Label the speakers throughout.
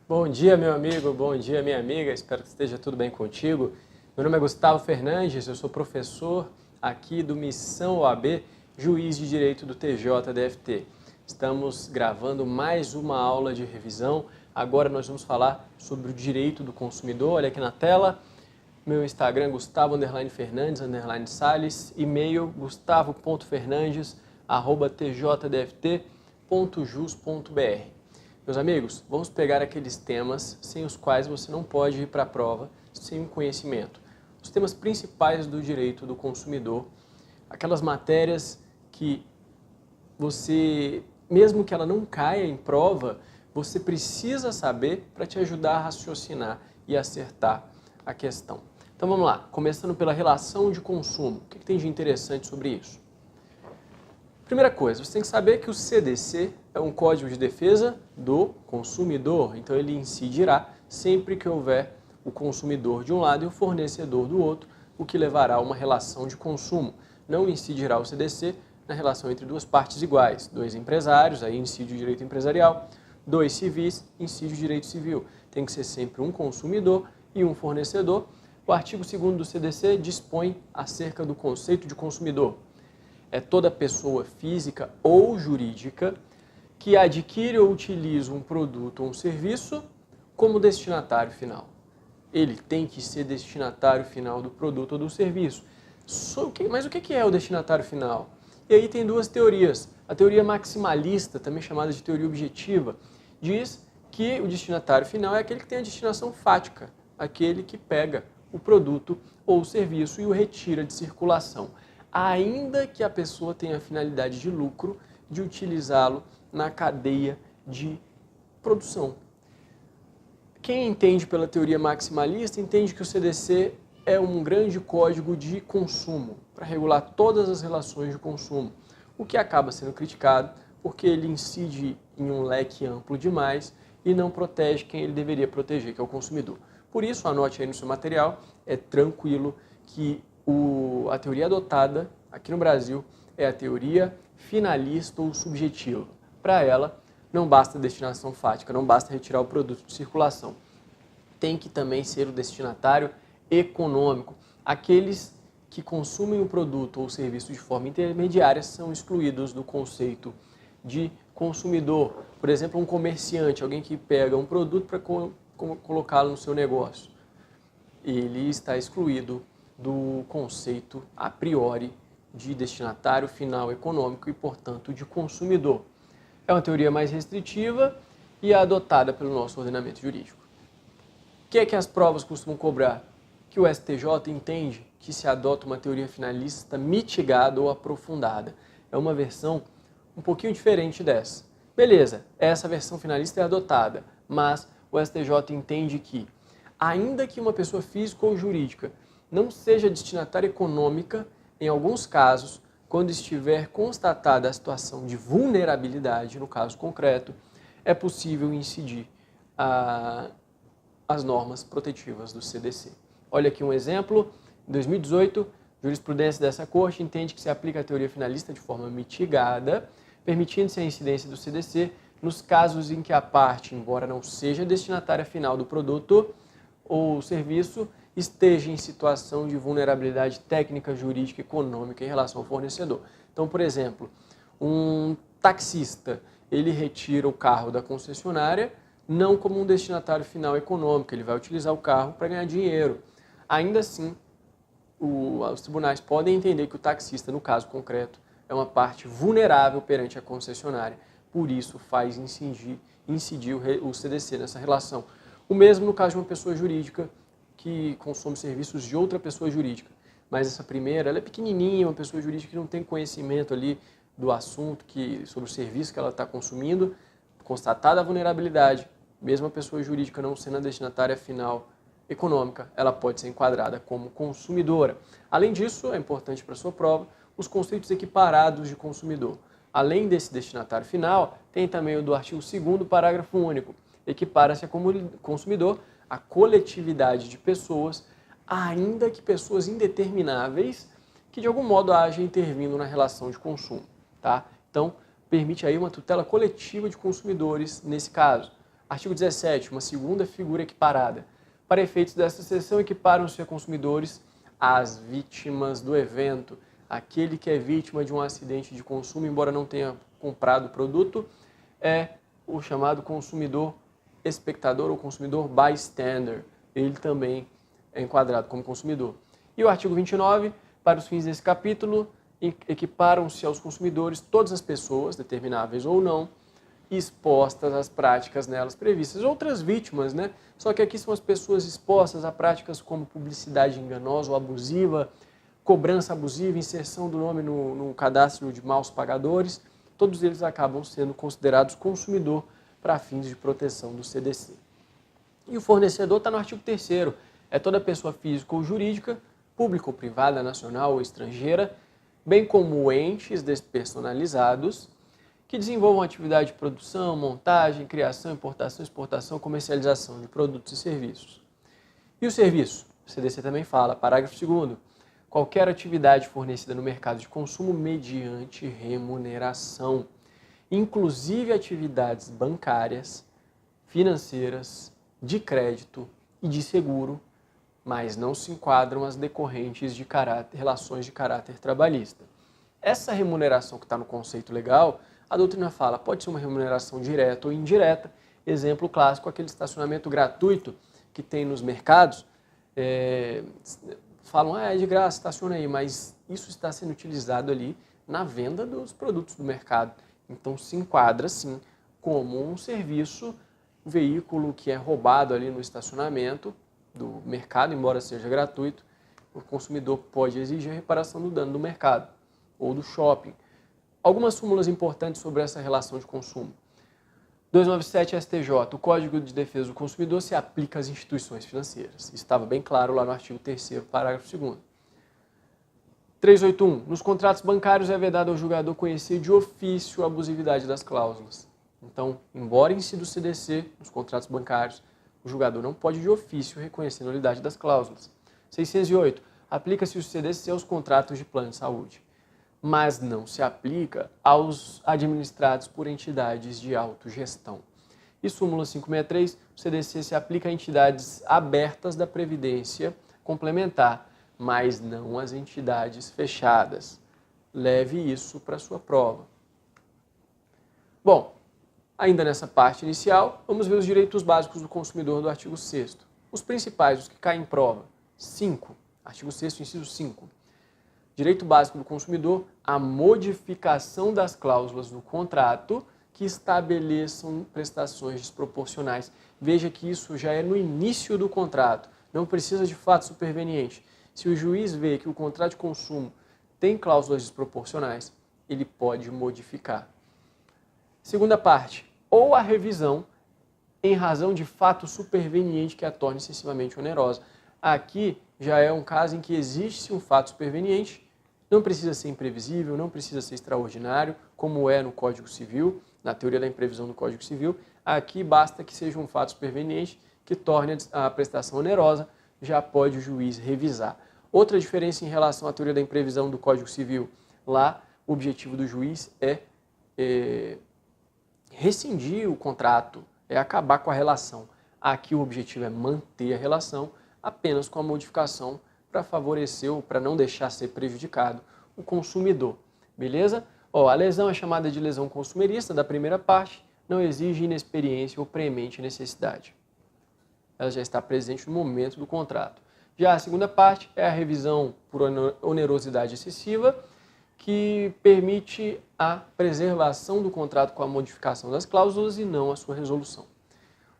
Speaker 1: Bom dia, meu amigo, bom dia, minha amiga, espero que esteja tudo bem contigo. Meu nome é Gustavo Fernandes, eu sou professor aqui do Missão OAB, juiz de direito do TJDFT. Estamos gravando mais uma aula de revisão. Agora nós vamos falar sobre o direito do consumidor. Olha aqui na tela, meu Instagram é Gustavo_Fernandes_Sales, e-mail gustavo.fernandes@tjdft.jus.br. Meus amigos, vamos pegar aqueles temas sem os quais você não pode ir para a prova sem o conhecimento. Os temas principais do direito do consumidor, aquelas matérias que você, mesmo que ela não caia em prova, você precisa saber para te ajudar a raciocinar e acertar a questão. Então vamos lá, começando pela relação de consumo. O que tem de interessante sobre isso? Primeira coisa, você tem que saber que o CDC é um Código de Defesa do Consumidor, então ele incidirá sempre que houver o consumidor de um lado e o fornecedor do outro, o que levará a uma relação de consumo. Não incidirá o CDC na relação entre duas partes iguais, dois empresários, aí incide o direito empresarial, dois civis, incide o direito civil. Tem que ser sempre um consumidor e um fornecedor. O artigo 2º do CDC dispõe acerca do conceito de consumidor. É toda pessoa física ou jurídica que adquire ou utiliza um produto ou um serviço como destinatário final. Ele tem que ser destinatário final do produto ou do serviço. Mas o que é o destinatário final? E aí tem duas teorias. A teoria maximalista, também chamada de teoria objetiva, diz que o destinatário final é aquele que tem a destinação fática, aquele que pega o produto ou o serviço e o retira de circulação, ainda que a pessoa tenha a finalidade de lucro de utilizá-lo na cadeia de produção. Quem entende pela teoria maximalista entende que o CDC é um grande código de consumo para regular todas as relações de consumo, o que acaba sendo criticado porque ele incide em um leque amplo demais e não protege quem ele deveria proteger, que é o consumidor. Por isso, anote aí no seu material, é tranquilo que a teoria adotada aqui no Brasil é a teoria finalista ou subjetiva. Para ela, não basta destinação fática, não basta retirar o produto de circulação. Tem que também ser o destinatário econômico. Aqueles que consumem o produto ou o serviço de forma intermediária são excluídos do conceito de consumidor. Por exemplo, um comerciante, alguém que pega um produto para colocá-lo no seu negócio. Ele está excluído do conceito a priori de destinatário final econômico e, portanto, de consumidor. É uma teoria mais restritiva e é adotada pelo nosso ordenamento jurídico. O que é que as provas costumam cobrar? Que o STJ entende que se adota uma teoria finalista mitigada ou aprofundada. É uma versão um pouquinho diferente dessa. Beleza, essa versão finalista é adotada, mas o STJ entende que, ainda que uma pessoa física ou jurídica não seja destinatária econômica, em alguns casos, quando estiver constatada a situação de vulnerabilidade, no caso concreto, é possível incidir as normas protetivas do CDC. Olha aqui um exemplo. Em 2018, jurisprudência dessa Corte entende que se aplica a teoria finalista de forma mitigada, permitindo-se a incidência do CDC nos casos em que a parte, embora não seja destinatária final do produto ou serviço, esteja em situação de vulnerabilidade técnica, jurídica e econômica em relação ao fornecedor. Então, por exemplo, um taxista, ele retira o carro da concessionária não como um destinatário final econômico, ele vai utilizar o carro para ganhar dinheiro. Ainda assim, os tribunais podem entender que o taxista, no caso concreto, é uma parte vulnerável perante a concessionária, por isso faz incidir o CDC nessa relação. O mesmo no caso de uma pessoa jurídica que consome serviços de outra pessoa jurídica. Mas essa primeira, ela é pequenininha, uma pessoa jurídica que não tem conhecimento ali do assunto, sobre o serviço que ela está consumindo, constatada a vulnerabilidade, mesmo a pessoa jurídica não sendo a destinatária final econômica, ela pode ser enquadrada como consumidora. Além disso, é importante para a sua prova, os conceitos equiparados de consumidor. Além desse destinatário final, tem também o do artigo 2º, parágrafo único. Equipara-se a consumidor a coletividade de pessoas, ainda que pessoas indetermináveis, que de algum modo haja intervindo na relação de consumo. Tá? Então, permite aí uma tutela coletiva de consumidores nesse caso. Artigo 17, uma segunda figura equiparada. Para efeitos desta seção, equiparam-se a consumidores às vítimas do evento. Aquele que é vítima de um acidente de consumo, embora não tenha comprado o produto, é o chamado consumidor espectador ou consumidor bystander. Ele também é enquadrado como consumidor. E o artigo 29, para os fins desse capítulo, equiparam-se aos consumidores todas as pessoas, determináveis ou não, expostas às práticas nelas previstas. Outras vítimas, né? Só que aqui são as pessoas expostas a práticas como publicidade enganosa ou abusiva, cobrança abusiva, inserção do nome no cadastro de maus pagadores. Todos eles acabam sendo considerados consumidor para fins de proteção do CDC. E o fornecedor está no artigo 3º. É toda pessoa física ou jurídica, pública ou privada, nacional ou estrangeira, bem como entes despersonalizados, que desenvolvam atividade de produção, montagem, criação, importação, exportação, comercialização de produtos e serviços. E o serviço? O CDC também fala, parágrafo 2º, qualquer atividade fornecida no mercado de consumo mediante remuneração, inclusive atividades bancárias, financeiras, de crédito e de seguro, mas não se enquadram as decorrentes de relações de caráter trabalhista. Essa remuneração que está no conceito legal, a doutrina fala, pode ser uma remuneração direta ou indireta. Exemplo clássico, aquele estacionamento gratuito que tem nos mercados. Falam, é de graça, estaciona aí, mas isso está sendo utilizado ali na venda dos produtos do mercado. Então se enquadra, sim, como um serviço, um veículo que é roubado ali no estacionamento do mercado, embora seja gratuito, o consumidor pode exigir a reparação do dano do mercado ou do shopping. Algumas súmulas importantes sobre essa relação de consumo. 297 STJ, o Código de Defesa do Consumidor se aplica às instituições financeiras. Isso estava bem claro lá no artigo 3º, parágrafo 2º. 381, nos contratos bancários é vedado ao julgador conhecer de ofício a abusividade das cláusulas. Então, embora incida o CDC nos contratos bancários, o julgador não pode de ofício reconhecer a nulidade das cláusulas. 608, aplica-se o CDC aos contratos de plano de saúde, mas não se aplica aos administrados por entidades de autogestão. E súmula 563, o CDC se aplica a entidades abertas da Previdência Complementar, mas não às entidades fechadas. Leve isso para a sua prova. Bom, ainda nessa parte inicial, vamos ver os direitos básicos do consumidor do artigo 6º. Os principais, os que caem em prova. 5. Artigo 6º, inciso 5. Direito básico do consumidor, a modificação das cláusulas do contrato que estabeleçam prestações desproporcionais. Veja que isso já é no início do contrato, não precisa de fato superveniente. Se o juiz vê que o contrato de consumo tem cláusulas desproporcionais, ele pode modificar. Segunda parte, ou a revisão em razão de fato superveniente que a torne excessivamente onerosa. Aqui já é um caso em que existe um fato superveniente, não precisa ser imprevisível, não precisa ser extraordinário, como é no Código Civil, na teoria da imprevisão do Código Civil. Aqui basta que seja um fato superveniente que torne a prestação onerosa, já pode o juiz revisar. Outra diferença em relação à teoria da imprevisão do Código Civil, lá o objetivo do juiz é rescindir o contrato, é acabar com a relação. Aqui o objetivo é manter a relação apenas com a modificação para favorecer ou para não deixar ser prejudicado o consumidor. Beleza? A lesão é chamada de lesão consumerista da primeira parte, não exige inexperiência ou premente necessidade. Ela já está presente no momento do contrato. Já a segunda parte é a revisão por onerosidade excessiva, que permite a preservação do contrato com a modificação das cláusulas e não a sua resolução.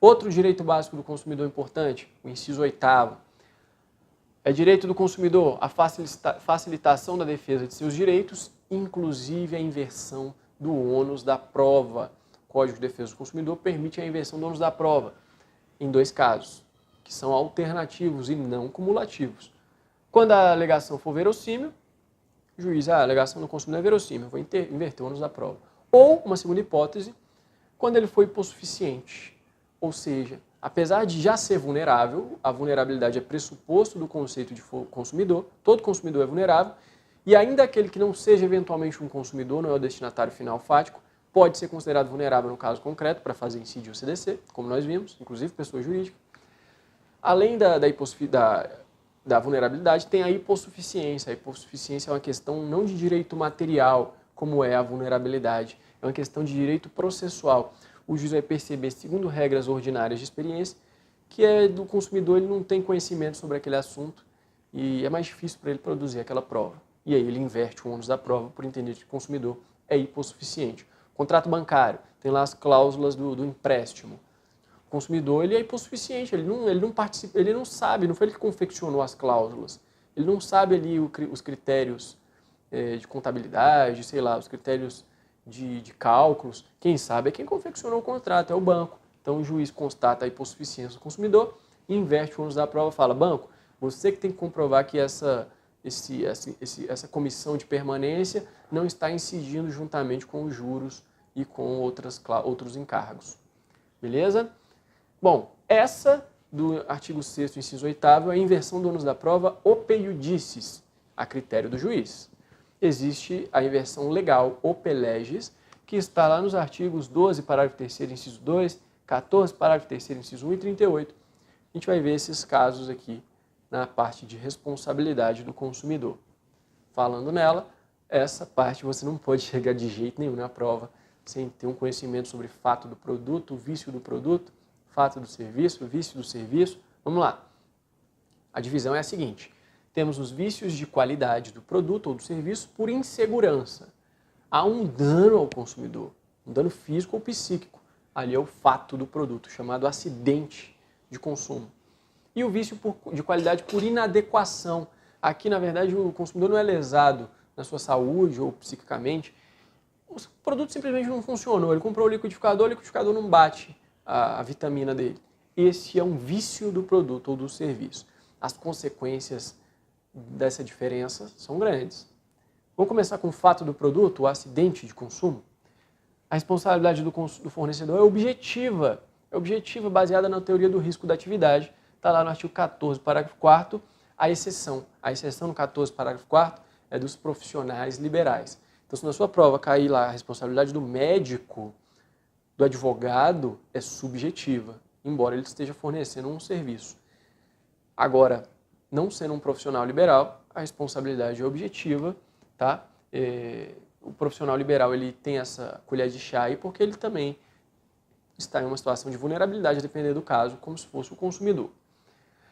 Speaker 1: Outro direito básico do consumidor importante, o inciso 8º, é direito do consumidor a facilitação da defesa de seus direitos, inclusive a inversão do ônus da prova. O Código de Defesa do Consumidor permite a inversão do ônus da prova em 2 casos, que são alternativos e não cumulativos. Quando a alegação for verossímil, o juiz, a alegação do consumidor é verossímil, vou inverter o ônus da prova. Ou, uma segunda hipótese, quando ele for hipossuficiente, ou seja, apesar de já ser vulnerável, a vulnerabilidade é pressuposto do conceito de consumidor, todo consumidor é vulnerável, e ainda aquele que não seja eventualmente um consumidor, não é o destinatário final fático, pode ser considerado vulnerável no caso concreto para fazer incídio ou CDC, como nós vimos, inclusive pessoa jurídica. Além da vulnerabilidade, tem a hipossuficiência. A hipossuficiência é uma questão não de direito material, como é a vulnerabilidade, é uma questão de direito processual. O juiz vai perceber, segundo regras ordinárias de experiência, que do consumidor ele não tem conhecimento sobre aquele assunto e é mais difícil para ele produzir aquela prova. E aí ele inverte o ônus da prova por entender que o consumidor é hipossuficiente. Contrato bancário, tem lá as cláusulas do empréstimo. O consumidor ele é hipossuficiente, ele não participa, ele não sabe, não foi ele que confeccionou as cláusulas. Ele não sabe ali os critérios de contabilidade, sei lá, os critérios de cálculos. Quem sabe é quem confeccionou o contrato, é o banco. Então o juiz constata a hipossuficiência do consumidor, inverte o ônus da prova e fala, banco, você que tem que comprovar que essa comissão de permanência não está incidindo juntamente com os juros e com outros encargos. Beleza? Bom, essa do artigo 6º, inciso 8º, é a inversão do ônus da prova ope iudicis, a critério do juiz. Existe a inversão legal ope legis, que está lá nos artigos 12, parágrafo 3º, inciso 2, 14, parágrafo 3º, inciso 1 e 38. A gente vai ver esses casos aqui na parte de responsabilidade do consumidor. Falando nela, essa parte você não pode chegar de jeito nenhum na prova sem ter um conhecimento sobre fato do produto, vício do produto, fato do serviço, vício do serviço. Vamos lá. A divisão é a seguinte. Temos os vícios de qualidade do produto ou do serviço por insegurança. Há um dano ao consumidor, um dano físico ou psíquico. Ali é o fato do produto, chamado acidente de consumo. E o vício de qualidade por inadequação. Aqui, na verdade, o consumidor não é lesado na sua saúde ou psiquicamente. O produto simplesmente não funcionou. Ele comprou o liquidificador não bate a vitamina dele. Esse é um vício do produto ou do serviço. As consequências dessa diferença são grandes. Vamos começar com o fato do produto, o acidente de consumo. A responsabilidade do fornecedor é objetiva. É objetiva, baseada na teoria do risco da atividade. Está lá no artigo 14, parágrafo 4º, a exceção. A exceção no 14, parágrafo 4º, é dos profissionais liberais. Então, se na sua prova cair lá a responsabilidade do médico, do advogado, é subjetiva, embora ele esteja fornecendo um serviço. Agora, não sendo um profissional liberal, a responsabilidade é objetiva, tá? O profissional liberal ele tem essa colher de chá aí porque ele também está em uma situação de vulnerabilidade, a depender do caso, como se fosse o consumidor.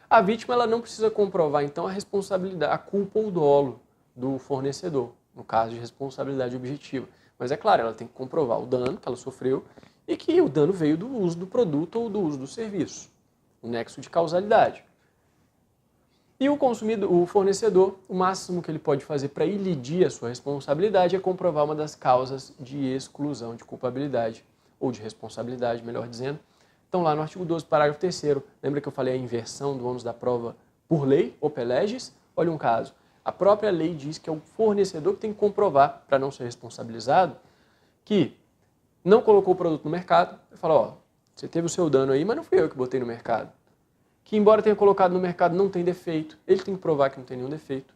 Speaker 1: A vítima ela não precisa comprovar, então, a responsabilidade, a culpa ou o dolo do fornecedor, no caso de responsabilidade objetiva. Mas é claro, ela tem que comprovar o dano que ela sofreu e que o dano veio do uso do produto ou do uso do serviço, o nexo de causalidade. E o fornecedor, o máximo que ele pode fazer para elidir a sua responsabilidade é comprovar uma das causas de exclusão de culpabilidade, ou de responsabilidade, melhor dizendo. Então, lá no artigo 12, parágrafo 3º, lembra que eu falei a inversão do ônus da prova por lei, ope legis? Olha um caso. A própria lei diz que é o fornecedor que tem que comprovar, para não ser responsabilizado, que não colocou o produto no mercado. Ele fala, ó, você teve o seu dano aí, mas não fui eu que botei no mercado. Que embora tenha colocado no mercado não tem defeito, ele tem que provar que não tem nenhum defeito.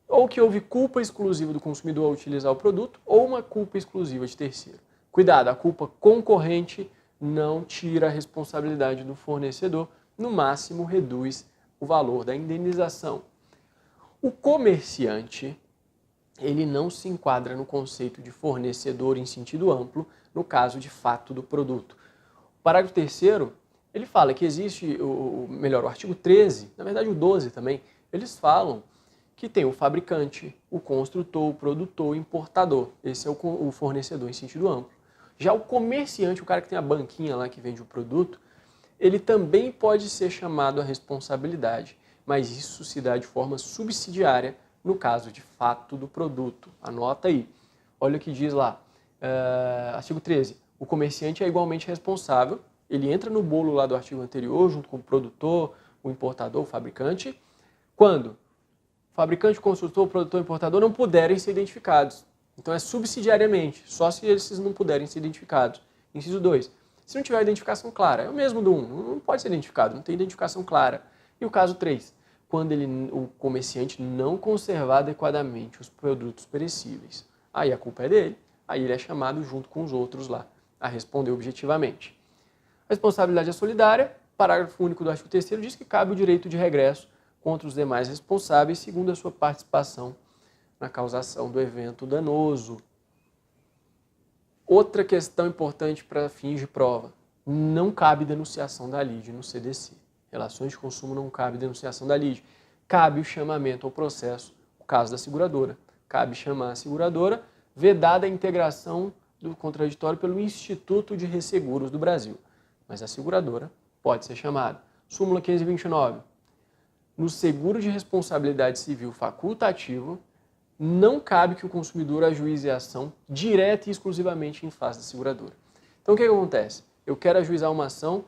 Speaker 1: Ou que houve culpa exclusiva do consumidor ao utilizar o produto, ou uma culpa exclusiva de terceiro. Cuidado, a culpa concorrente não tira a responsabilidade do fornecedor, no máximo reduz o valor da indenização. O comerciante, ele não se enquadra no conceito de fornecedor em sentido amplo, no caso de fato do produto. O parágrafo 3º, ele fala que existe, o artigo 13, na verdade o 12 também, eles falam que tem o fabricante, o construtor, o produtor, o importador. Esse é o fornecedor em sentido amplo. Já o comerciante, o cara que tem a banquinha lá que vende o produto, ele também pode ser chamado a responsabilidade, mas isso se dá de forma subsidiária no caso de fato do produto. Anota aí. Olha o que diz lá, artigo 13. O comerciante é igualmente responsável, ele entra no bolo lá do artigo anterior, junto com o produtor, o importador, o fabricante, quando o fabricante, o construtor, o produtor e o importador não puderem ser identificados. Então é subsidiariamente, só se esses não puderem ser identificados. Inciso 2. Se não tiver identificação clara, é o mesmo do 1, não pode ser identificado, não tem identificação clara. E o caso 3, quando o comerciante não conservar adequadamente os produtos perecíveis. Aí a culpa é dele, aí ele é chamado junto com os outros lá a responder objetivamente. A responsabilidade é solidária. Parágrafo único do artigo 3º diz que cabe o direito de regresso contra os demais responsáveis, segundo a sua participação na causação do evento danoso. Outra questão importante para fins de prova: não cabe denunciação da lide no CDC. Relações de consumo não cabe denunciação da lide. Cabe o chamamento ao processo, no caso da seguradora. Cabe chamar a seguradora, vedada a integração do contraditório pelo Instituto de Resseguros do Brasil. Mas a seguradora pode ser chamada. Súmula 529. No seguro de responsabilidade civil facultativo, não cabe que o consumidor ajuize a ação direta e exclusivamente em face da seguradora. Então, o que acontece? Eu quero ajuizar uma ação,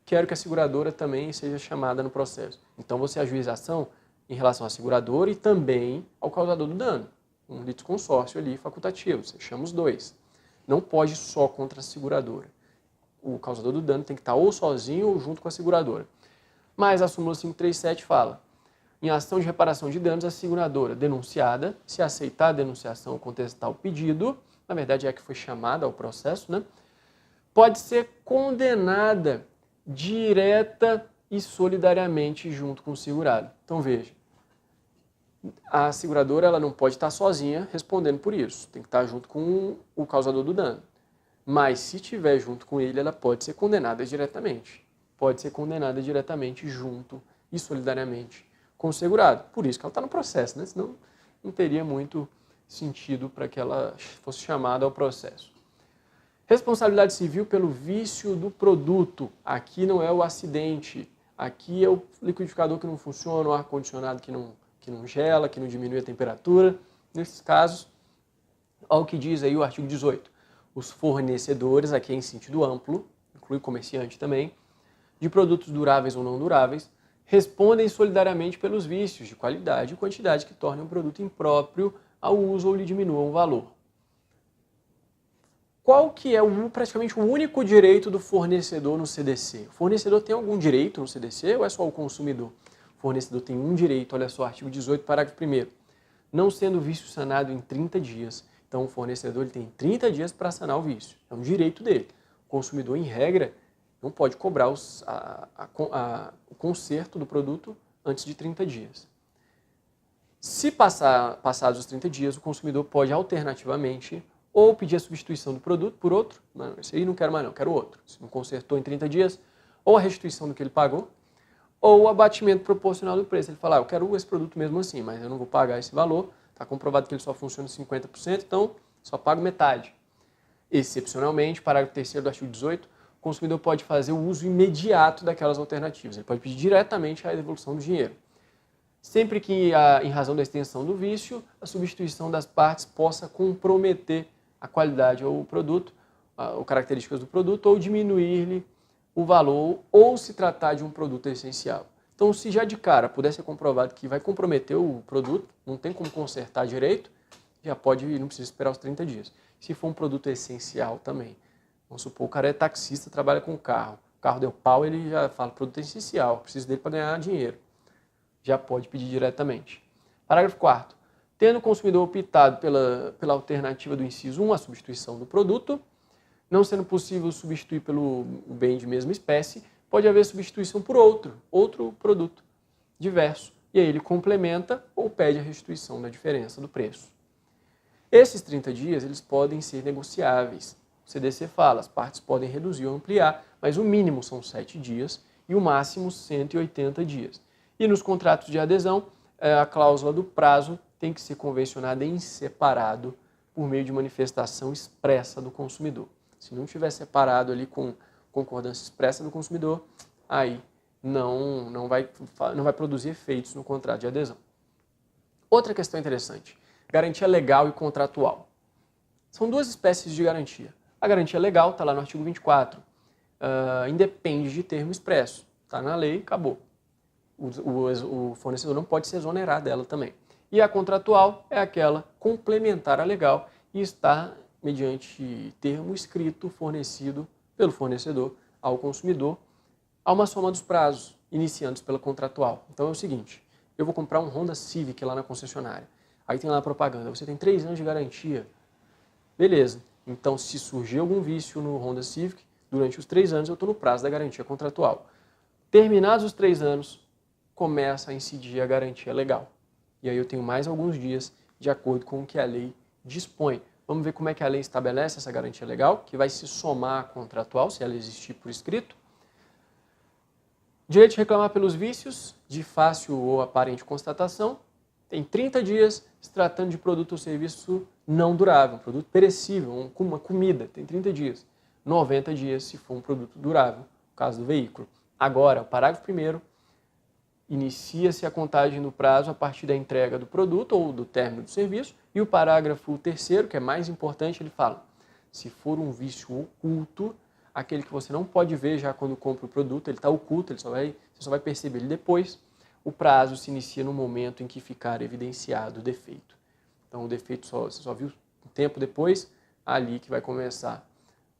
Speaker 1: quero que a seguradora também seja chamada no processo. Então, você ajuiza a ação em relação à seguradora e também ao causador do dano. Um litisconsórcio ali facultativo, você chama os dois. Não pode só contra a seguradora. O causador do dano tem que estar ou sozinho ou junto com a seguradora. Mas a súmula 537 fala: em ação de reparação de danos, a seguradora denunciada, se aceitar a denunciação ou contestar o pedido, na verdade é a que foi chamada ao processo, né, pode ser condenada direta e solidariamente junto com o segurado. Então veja, a seguradora ela não pode estar sozinha respondendo por isso, tem que estar junto com o causador do dano. Mas se estiver junto com ele, ela pode ser condenada diretamente. Pode ser condenada diretamente junto e solidariamente com o segurado. Por isso que ela está no processo, né? Senão não teria muito sentido para que ela fosse chamada ao processo. Responsabilidade civil pelo vício do produto. Aqui não é o acidente, aqui é o liquidificador que não funciona, o ar-condicionado que não gela, que não diminui a temperatura. Nesses casos, olha o que diz aí o artigo 18. Os fornecedores, aqui é em sentido amplo, inclui o comerciante também, de produtos duráveis ou não duráveis, respondem solidariamente pelos vícios de qualidade e quantidade que tornem o produto impróprio ao uso ou lhe diminuam o valor. Qual que é praticamente o único direito do fornecedor no CDC? O fornecedor tem algum direito no CDC ou é só o consumidor? O fornecedor tem um direito, olha só, artigo 18, parágrafo 1º. Não sendo o vício sanado em 30 dias. Então o fornecedor ele tem 30 dias para sanar o vício. É um direito dele. O consumidor, em regra, não pode cobrar o conserto do produto antes de 30 dias. Se passados os 30 dias, o consumidor pode alternativamente ou pedir a substituição do produto por outro, não, esse aí não quero mais não, quero outro. Se não consertou em 30 dias, ou a restituição do que ele pagou, ou o abatimento proporcional do preço. Ele fala, eu quero esse produto mesmo assim, mas eu não vou pagar esse valor, está comprovado que ele só funciona 50%, então só pago metade. Excepcionalmente, parágrafo 3º do artigo 18, o consumidor pode fazer o uso imediato daquelas alternativas. Ele pode pedir diretamente a devolução do dinheiro. Sempre que, em razão da extensão do vício, a substituição das partes possa comprometer a qualidade ou o produto, ou características do produto, ou diminuir-lhe o valor, ou se tratar de um produto essencial. Então, se já de cara puder ser comprovado que vai comprometer o produto, não tem como consertar direito, já pode, não precisa esperar os 30 dias. Se for um produto essencial também. Vamos supor, o cara é taxista, trabalha com carro. O carro deu pau, ele já fala, produto essencial, preciso dele para ganhar dinheiro. Já pode pedir diretamente. Parágrafo 4º. Tendo o consumidor optado pela alternativa do inciso 1, a substituição do produto, não sendo possível substituir pelo bem de mesma espécie, pode haver substituição por outro produto diverso. E aí ele complementa ou pede a restituição da diferença do preço. Esses 30 dias eles podem ser negociáveis. O CDC fala, as partes podem reduzir ou ampliar, mas o mínimo são 7 dias e o máximo 180 dias. E nos contratos de adesão, a cláusula do prazo tem que ser convencionada em separado por meio de manifestação expressa do consumidor. Se não tiver separado ali com concordância expressa do consumidor, aí não vai produzir efeitos no contrato de adesão. Outra questão interessante, garantia legal e contratual. São duas espécies de garantia. A garantia legal está lá no artigo 24, independe de termo expresso. Está na lei, acabou. O fornecedor não pode se exonerar dela também. E a contratual é aquela complementar à legal e está mediante termo escrito fornecido pelo fornecedor ao consumidor a uma soma dos prazos iniciantes pela contratual. Então é o seguinte, eu vou comprar um Honda Civic lá na concessionária. Aí tem lá a propaganda, você tem 3 anos de garantia. Beleza. Então, se surgir algum vício no Honda Civic, durante os 3 anos eu estou no prazo da garantia contratual. Terminados os 3 anos, começa a incidir a garantia legal. E aí eu tenho mais alguns dias de acordo com o que a lei dispõe. Vamos ver como é que a lei estabelece essa garantia legal, que vai se somar à contratual, se ela existir por escrito. Direito de reclamar pelos vícios, de fácil ou aparente constatação, tem 30 dias se tratando de produto ou serviço não durável, um produto perecível, uma comida, tem 30 dias. 90 dias se for um produto durável, no caso do veículo. Agora, o parágrafo 1º, inicia-se a contagem do prazo a partir da entrega do produto ou do término do serviço, e o parágrafo 3º, que é mais importante, ele fala, se for um vício oculto, aquele que você não pode ver já quando compra o produto, ele está oculto, você só vai perceber ele depois, o prazo se inicia no momento em que ficar evidenciado o defeito. Então, o defeito você só viu um tempo depois, ali que vai começar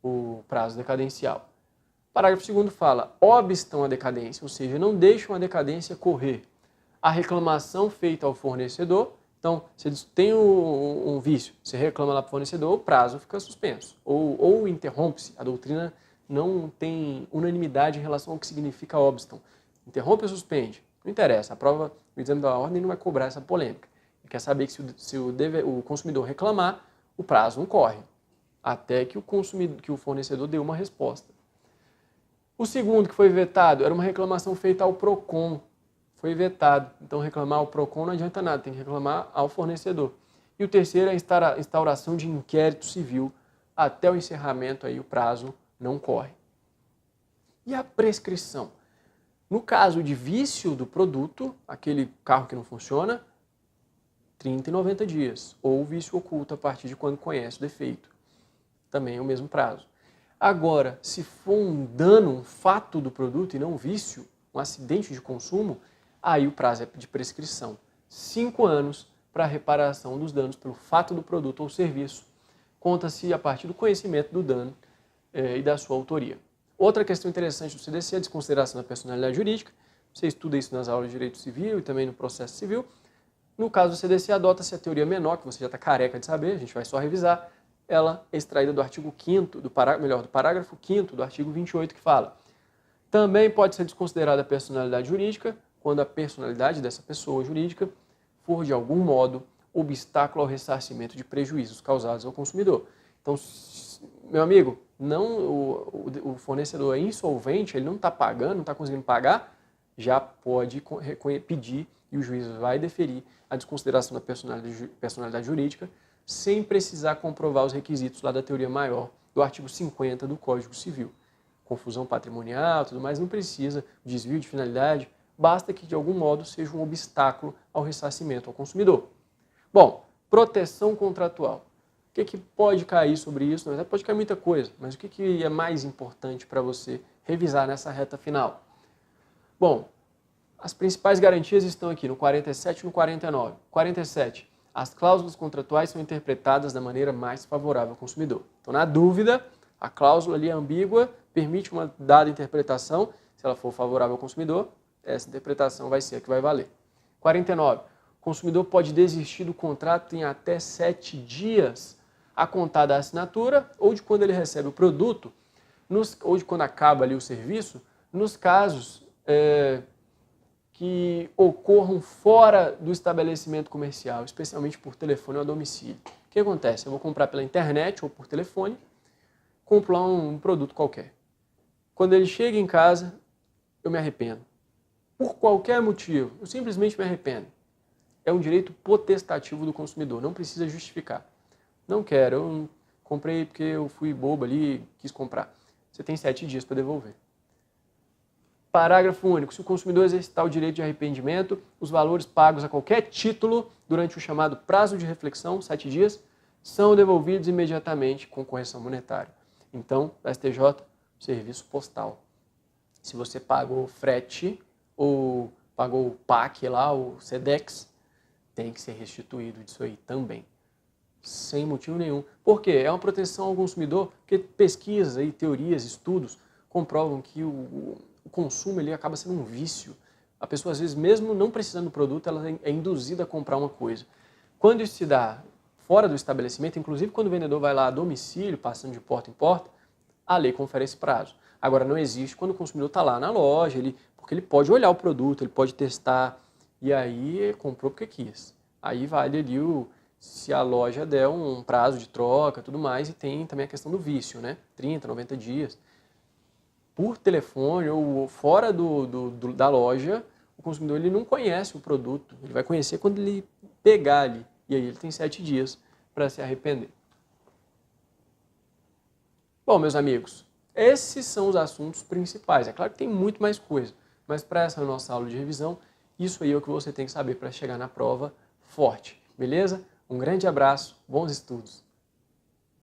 Speaker 1: o prazo decadencial. Parágrafo 2º fala, obstam a decadência, ou seja, não deixam a decadência correr. A reclamação feita ao fornecedor, então, você tem um vício, você reclama lá para o fornecedor, o prazo fica suspenso, ou interrompe-se. A doutrina não tem unanimidade em relação ao que significa obstam. Interrompe ou suspende? Não interessa, a prova, o exame da ordem não vai cobrar essa polêmica. Ele quer saber que se o consumidor reclamar, o prazo não corre, até que o fornecedor dê uma resposta. O segundo que foi vetado era uma reclamação feita ao PROCON, foi vetado. Então reclamar ao PROCON não adianta nada, tem que reclamar ao fornecedor. E o terceiro é a instauração de inquérito civil, até o encerramento aí o prazo não corre. E a prescrição? No caso de vício do produto, aquele carro que não funciona, 30 e 90 dias. Ou vício oculto a partir de quando conhece o defeito. Também é o mesmo prazo. Agora, se for um dano, um fato do produto e não um vício, um acidente de consumo, aí o prazo é de prescrição. 5 anos para a reparação dos danos pelo fato do produto ou serviço. Conta-se a partir do conhecimento do dano e da sua autoria. Outra questão interessante do CDC é a desconsideração da personalidade jurídica. Você estuda isso nas aulas de direito civil e também no processo civil. No caso do CDC, adota-se a teoria menor, que você já está careca de saber, a gente vai só revisar. Ela é extraída do artigo 5º, do parágrafo 5º do artigo 28, que fala: também pode ser desconsiderada a personalidade jurídica quando a personalidade dessa pessoa jurídica for, de algum modo, obstáculo ao ressarcimento de prejuízos causados ao consumidor. Então, meu amigo, o fornecedor é insolvente, ele não está pagando, não está conseguindo pagar, já pode pedir e o juiz vai deferir a desconsideração da personalidade jurídica sem precisar comprovar os requisitos lá da teoria maior do artigo 50 do Código Civil. Confusão patrimonial, tudo mais, não precisa, desvio de finalidade, basta que de algum modo seja um obstáculo ao ressarcimento ao consumidor. Bom, proteção contratual. O que pode cair sobre isso? Na verdade, pode cair muita coisa, mas o que é mais importante para você revisar nessa reta final? Bom, as principais garantias estão aqui no 47 e no 49. 47. As cláusulas contratuais são interpretadas da maneira mais favorável ao consumidor. Então, na dúvida, a cláusula ali é ambígua, permite uma dada interpretação. Se ela for favorável ao consumidor, essa interpretação vai ser a que vai valer. 49. O consumidor pode desistir do contrato em até 7 dias a contar da assinatura ou de quando ele recebe o produto, ou de quando acaba ali o serviço, nos casos que ocorram fora do estabelecimento comercial, especialmente por telefone ou a domicílio. O que acontece? Eu vou comprar pela internet ou por telefone, compro lá um produto qualquer. Quando ele chega em casa, eu me arrependo. Por qualquer motivo, eu simplesmente me arrependo. É um direito potestativo do consumidor, não precisa justificar. Não quero, eu comprei porque eu fui bobo ali, quis comprar. Você tem 7 dias para devolver. Parágrafo único. Se o consumidor exercitar o direito de arrependimento, os valores pagos a qualquer título durante o chamado prazo de reflexão, 7 dias, são devolvidos imediatamente com correção monetária. Então, STJ, serviço postal. Se você pagou frete ou pagou o PAC lá, o SEDEX, tem que ser restituído disso aí também. Sem motivo nenhum. Por quê? É uma proteção ao consumidor, porque pesquisas, aí, teorias, estudos comprovam que o consumo ele acaba sendo um vício. A pessoa, às vezes, mesmo não precisando do produto, ela é induzida a comprar uma coisa. Quando isso se dá fora do estabelecimento, inclusive quando o vendedor vai lá a domicílio, passando de porta em porta, a lei confere esse prazo. Agora, não existe quando o consumidor está lá na loja, porque ele pode olhar o produto, ele pode testar, e aí comprou porque quis. Aí vale ali se a loja der um prazo de troca, tudo mais, e tem também a questão do vício, né? 30, 90 dias. Por telefone ou fora da loja, o consumidor ele não conhece o produto, ele vai conhecer quando ele pegar ali, e aí ele tem 7 dias para se arrepender. Bom, meus amigos, esses são os assuntos principais. É claro que tem muito mais coisa, mas para essa nossa aula de revisão, isso aí é o que você tem que saber para chegar na prova forte, beleza? Um grande abraço, bons estudos!